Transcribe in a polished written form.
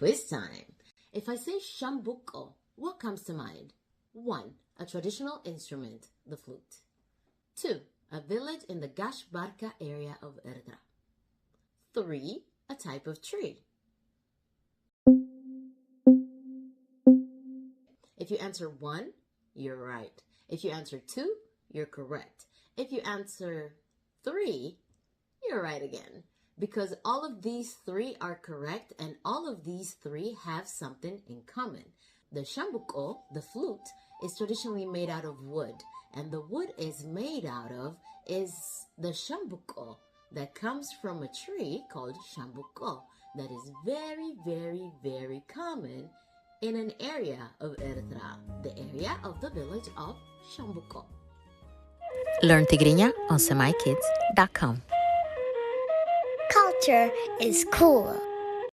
quiz time. If I say Shambuko, what comes to mind? 1. A traditional instrument, the flute. 2. A village in the Gashbarka area of Ertra. 3. A type of tree. If you answer 1, you're right. If you answer 2, you're correct. If you answer 3, you're right again. Because all of these 3 are correct and all of these 3 have something in common. The Shambuko, the flute, is traditionally made out of wood. And the wood is made out of is the Shambuko that comes from a tree called Shambuko that is very, very, very common in an area of Ertra, the area of the village of Shambuko. Learn Tigrinya on SemiKids.com. Culture is cool.